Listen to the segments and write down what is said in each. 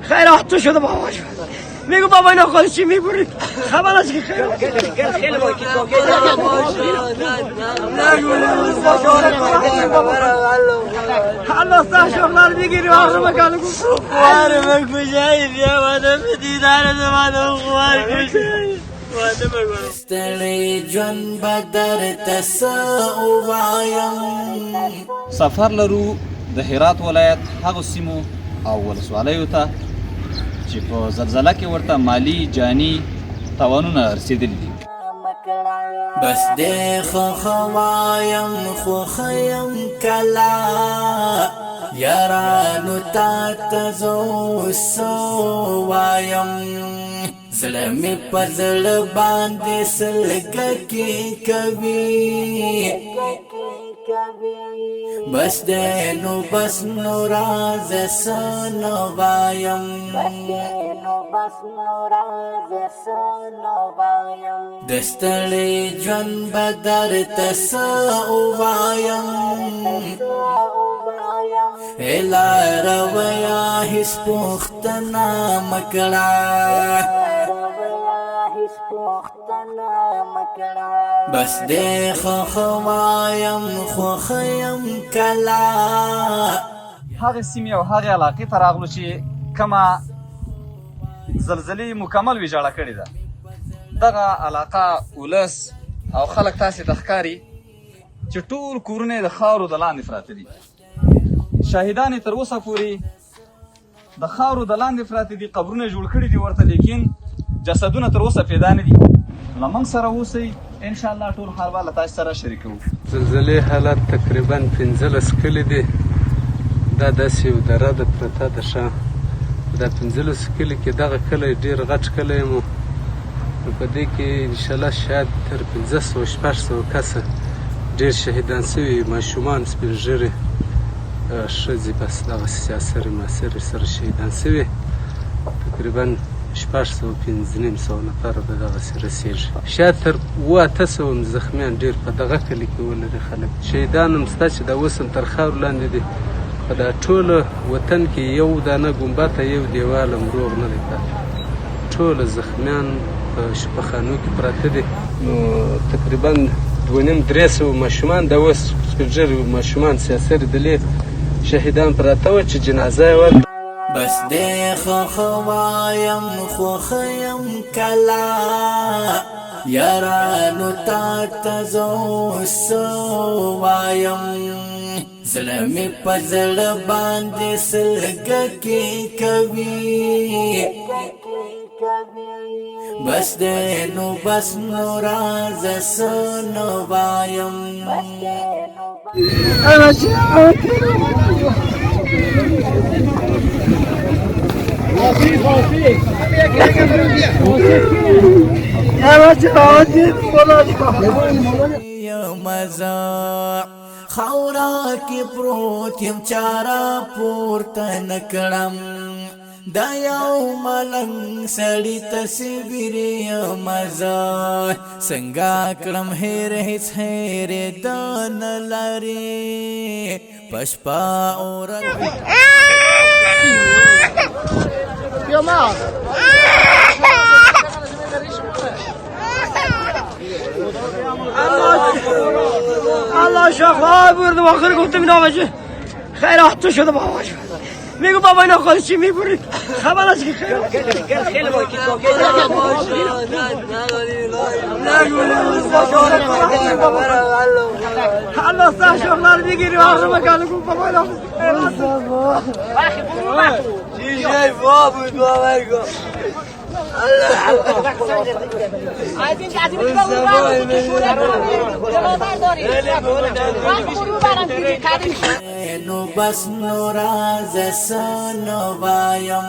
خیرات تو شده بابا جون. میگو بابا اینا خودش چی میبرید خبرش که خیلی باکی الله سه شغلار بگیری آخر مکانو خوار مکوشایی بیا ماده بدیدار زمانو خوار کشایی ستړی ژوند به درته څه ووایم. سفر لرو د هرات ولایت هغو سیمو او ولسوالیو ته چې په زلزله کې ورته مالی جاني تاوانونه رسېدلي دي. بس دې خوښوایم خوښیم کله یارانو تا ته زه اوس وایم. زړه مې په زړه باندې سلګکې کوي بس دې نو بس نو راځه څه نه وایم. د ستړي ژوند به درته څه ووایم. لار ویا هیڅ پوښتنه مه کړه بس دې خوښوایم خوښیم کله. هغې سیمې او هغې علاقې ته راغلو چې کومه زلزلې مکمل ویجاړه کړې ده. دغه علاقه ولس او خلک تاسې ته ښکاري چې ټول کورونه د خاورو د لاندې پراته دي. شاهدان یې تر اوسه پورې د خاورو د لاندې پراته دي، قبرونه جوړ کړي دي ورته، لیکن جسدونه تر اوسه پیدا نه دي. له موږ سره اوسئ، انشاءالله ټول حال به له تاسو سره شریکوو. زلزلې حالت تقریبا 15 کلي دي. دا داسې یو دره ده پرته ده ښه. دا 15 کلي کې دغه کلی ډېر غټ کلی و. نو په دې کې انشاءالله شاید تر 500-600 کسه ډېر شهیدان سوي، ماشومان، سپین ږیري، ښځې بس دغسې سیاسرې ماسرې سره شهیدان سوي. تقریبا 600-500 نفره به دغسې رسېږي. شاید تر 700 زخمیان ډېر په دغه کلي کې ولري خلک. شهیدان هم شته چې دا اوس هم تر خاورو لاندې دي. په دا ټوله وطن کې یو دانه ګنبده یو دیوال هم روغ نه دی پاتې. ټوله زخمیان په شفاخانو کې پراته دي. نو تقریبا 200-300 ماشومان دا اوس سپین ږیري ماشومان سیاسرې دلې شهیدان پراته وه چې جنازه یې ورکړه. بس دې خوښوایم خوښیم کله یارانو تا ته زه اوس وایم. زړه مې په زړه باندې سلګکې کوي بس دې نو بس نو راځه څه نه وایم. مزه خاورا کې پروت یم چاره پورته نه کړم. دا یو ملنګ سړي تصویر یم زه څنګه کړم هېر هېڅ هېرېده نه لري په شپه او ورځ. الله شفا برد و آخر گفتم اینا بچه خیرات تو شده بابا جون. میگو بابا اینا خودش چی میبرید خبرش که خیلی باکی الله سه شغلار بگیری آخر مکانو گفت بابا اینا چی جای بابا بود باور کن. نو بس نو راځه څه نه وایم.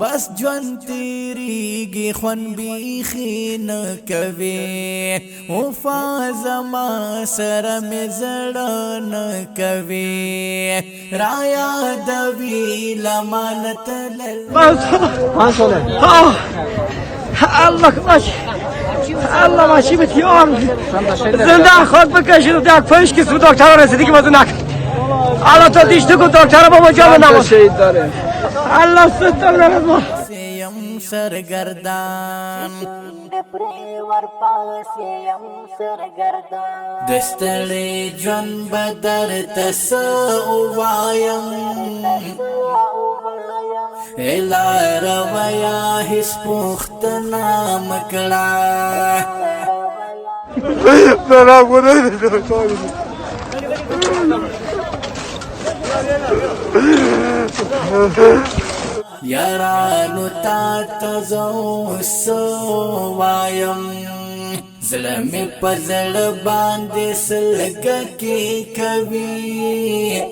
بس ژوند تېرېږي خوند بیخي نه کوي وفا زما سره مې زړه نه کوي رایادوي لمانه تلل. الله ماشي الله ماشي بتیار زنده خود بکشید و یک پنج که سو دکتر رسیدی که بازو نکن الله تو دیشت کو دکتر بابا جان نماز شهید داره الله ستم نماز یم سرگردان دستړي جون بدر تس وایم الا رویا هیڅ پختنا مکړه یارانو تا تزو سوایم زلمی پزړ باندې سلګکی کوي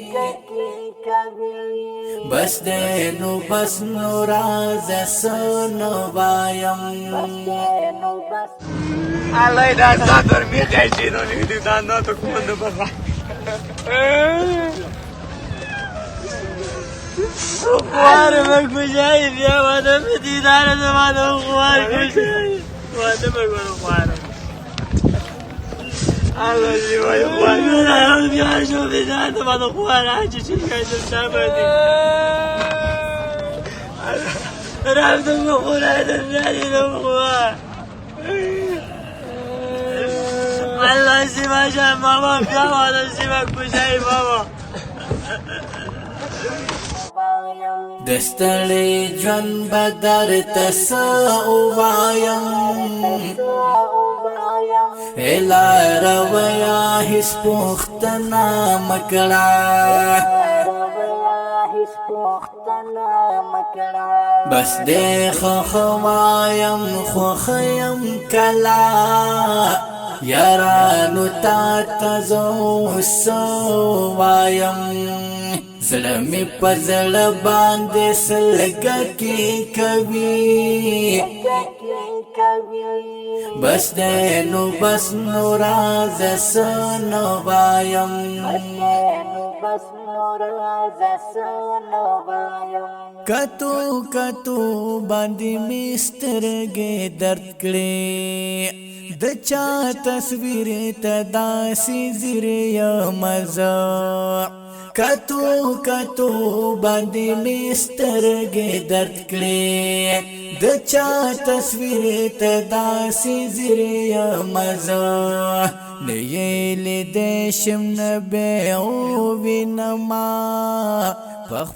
بس دې نو بس نو راز سنو وایم الله دا صدر می خیشی نو نیدی دانا تو کمند بخا خوار مکوشایی بیا واده بدیدار زمانه خوار کشایی واده بگوانو خوارم الله زیبای خوار کنم بیا شو بیدار زمانه خوار هرچی چیز کشم نبردی رفتم بخوره ندیدم خوار الله زیبا شم بابا بیا واده زیبا کشایی بابا دستړي جون بدر تس وایم الا رویا هیڅ پختنا مکړه بس دې خوایم خو خیم کلا یارانو تا تزو سوایم زلمی پزړ باندې سلګکی کوي بس دې نو بس نو راز سنو وایم کتو کتو باندې مسترګې درد کړې د چا تصویر ته داسې زیره مزه کتو کتو باندې مسترګې درد کړې د چا تصویر ته داسې زیره مزه نه یې لیدې شم نه به او وینما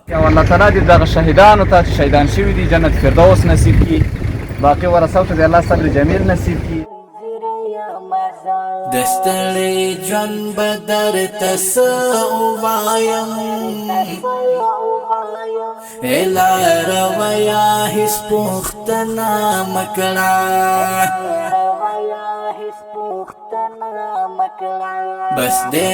یا الله تعالی دې دغه شهیدانو ته چې شهیدان شوي دي جنت فردوس نصیب کړي باقي ورثو ته دې الله صبر جمیل نصیب کړي دستړي جون بدر تس وایم الا رویا هیڅ پختنا مکړه بس دې